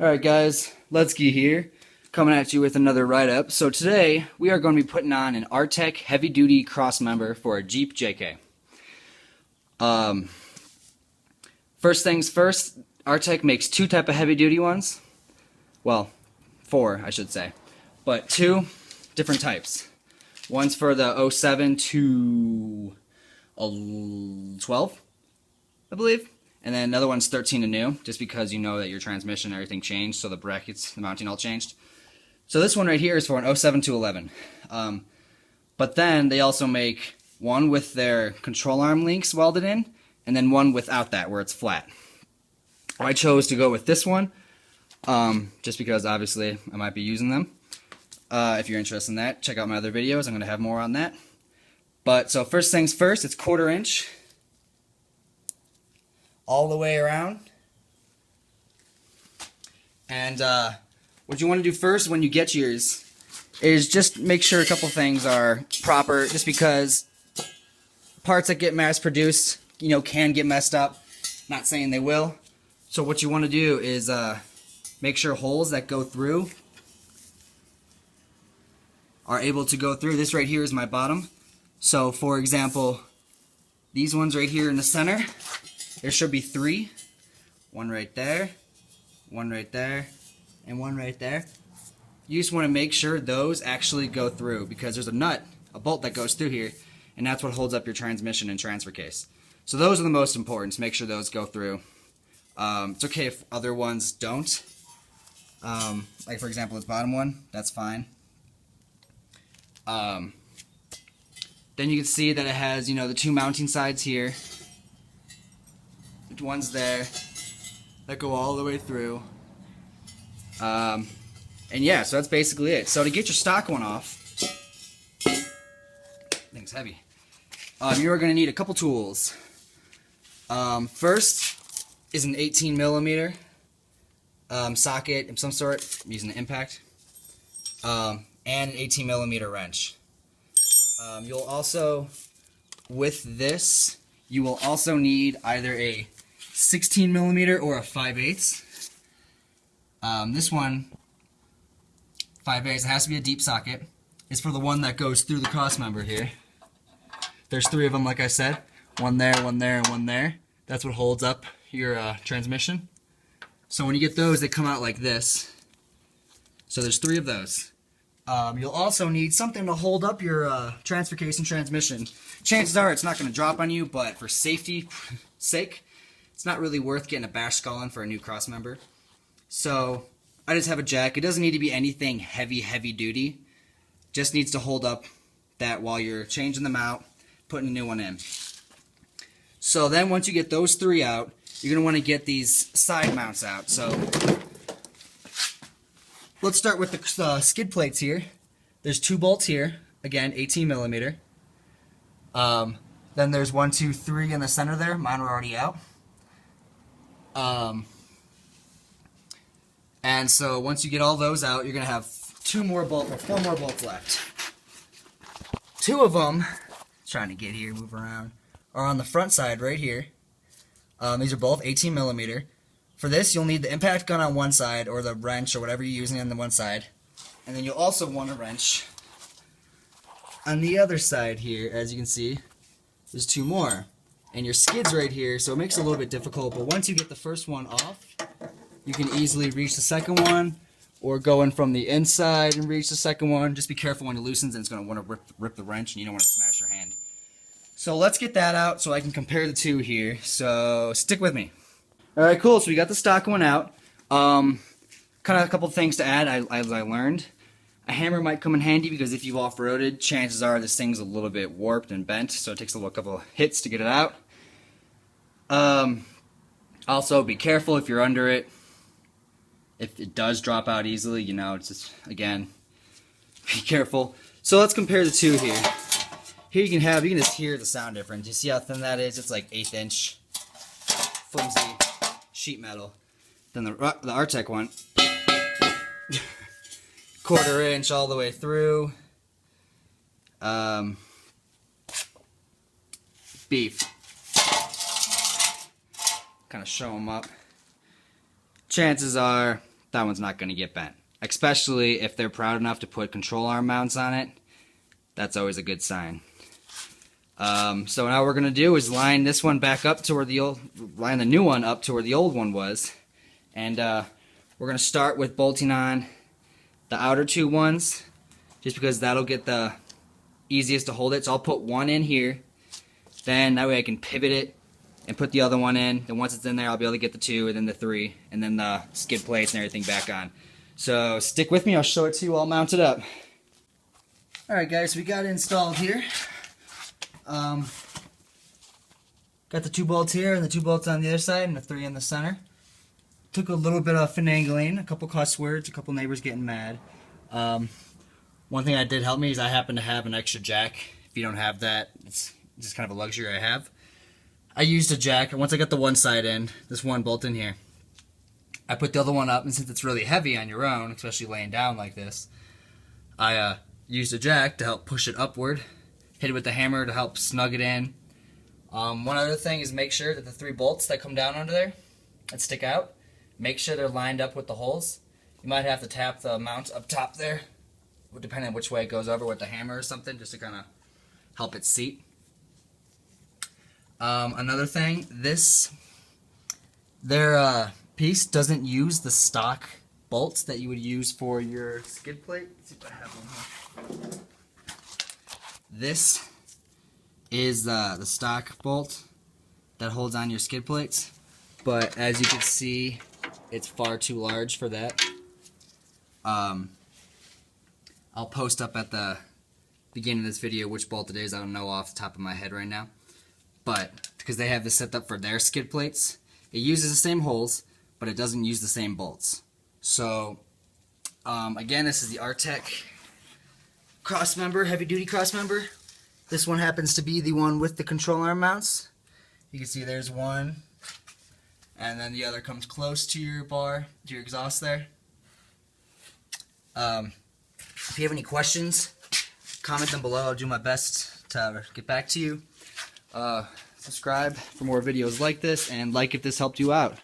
Alright guys, Ludski here, coming at you with another write-up. So today, we are going to be putting on an Artec heavy-duty crossmember for a Jeep JK. First things first, Artec makes two type of heavy-duty ones. Well, four, I should say. But two different types. One's for the 07 to 12, I believe. And then another one's 13 and new, just because you know that your transmission and everything changed, so the brackets, the mounting all changed. So this one right here is for an 07 to 11. But then they also make one with their control arm links welded in, and then one without that, where it's flat. I chose to go with this one, just because obviously I might be using them. If you're interested in that, check out my other videos. I'm going to have more on that. But so first things first, it's 1/4 inch. All the way around. And what you want to do first when you get yours is just make sure a couple things are proper, just because parts that get mass produced, you know, can get messed up. Not saying they will. So what you want to do is make sure holes that go through are able to go through. This right here is my bottom. So for example, these ones right here in the center, there should be three. One right there, one right there, and one right there. You just want to make sure those actually go through, because there's a nut, a bolt that goes through here, and that's what holds up your transmission and transfer case. So those are the most important, so make sure those go through. It's okay if other ones don't. Like for example this bottom one, that's fine. Then you can see that it has, you know, the two mounting sides here. Ones there that go all the way through. And yeah, so that's basically it. So to get your stock one off, thing's heavy, you are going to need a couple tools. First is an 18mm socket of some sort. I'm using an impact, and an 18mm wrench. You'll also, with this, you will also need either a 16mm or a 5/8. This one, 5/8, it has to be a deep socket. It's for the one that goes through the crossmember here. There's three of them, like I said. One there, one there, and one there. That's what holds up your transmission. So when you get those, they come out like this. So there's three of those. You'll also need something to hold up your transfer case and transmission. Chances are it's not going to drop on you, but for safety sake, it's not really worth getting a bash skull in for a new crossmember. So I just have a jack. It doesn't need to be anything heavy duty. Just needs to hold up that while you're changing them out, putting a new one in. So then once you get those three out, you're going to want to get these side mounts out. So let's start with the skid plates here. There's two bolts here, again 18mm. Then there's 1, 2, 3 in the center there. Mine were already out. And so once you get all those out, you're gonna have four more bolts left. Two of them, trying to get here, move around, are on the front side right here. These are both 18mm. For this, you'll need the impact gun on one side, or the wrench, or whatever you're using on the one side. And then you'll also want a wrench on the other side here. As you can see, there's two more. And your skid's right here, so it makes it a little bit difficult. But once you get the first one off, you can easily reach the second one, or go in from the inside and reach the second one. Just be careful when it loosens, and it's going to want to rip the wrench, and you don't want to smash your hand. So let's get that out so I can compare the two here. So stick with me. Alright, cool. So we got the stock one out. Kind of a couple things to add as I learned. A hammer might come in handy, because if you've off-roaded, chances are this thing's a little bit warped and bent, so it takes a couple hits to get it out. Also, be careful if you're under it. If it does drop out easily, you know, it's just, again, be careful. So let's compare the two here. Here you can just hear the sound difference. You see how thin that is? It's like 1/8 inch flimsy sheet metal. Then the Artec one, 1/4 inch all the way through. Beef. Kind of show them up. Chances are that one's not going to get bent. Especially if they're proud enough to put control arm mounts on it. That's always a good sign. So now what we're going to do is line this one back up to where line the new one up to where the old one was. And we're going to start with bolting on the outer two ones, just because that'll get the easiest to hold it. So I'll put one in here, then that way I can pivot it and put the other one in. Then once it's in there, I'll be able to get the 2 and then the 3 and then the skid plates and everything back on. So stick with me, I'll show it to you all mounted up. Alright guys, we got it installed here. Got the 2 bolts here and the 2 bolts on the other side and the 3 in the center. Took a little bit of finagling, a couple cuss words, a couple neighbors getting mad. One thing that did help me is I happen to have an extra jack. If you don't have that, it's just kind of a luxury I have. I used a jack, and once I got the one side in, this one bolt in here, I put the other one up, and since it's really heavy on your own, especially laying down like this, I used a jack to help push it upward, hit it with the hammer to help snug it in. One other thing is make sure that the 3 bolts that come down under there that stick out, make sure they're lined up with the holes. You might have to tap the mount up top there, depending on which way it goes over with the hammer or something, just to kind of help it seat. Another thing, their piece doesn't use the stock bolts that you would use for your skid plate. Let's see if I have one here. This is the stock bolt that holds on your skid plates, but as you can see, it's far too large for that. I'll post up at the beginning of this video which bolt it is. I don't know off the top of my head right now, but because they have this set up for their skid plates, it uses the same holes, but it doesn't use the same bolts. So again, this is the Artec Crossmember, heavy duty Crossmember. This one happens to be the one with the control arm mounts. You can see there's one, and then the other comes close to your bar, to your exhaust there. If you have any questions, comment them below. I'll do my best to get back to you. Subscribe for more videos like this, and like if this helped you out.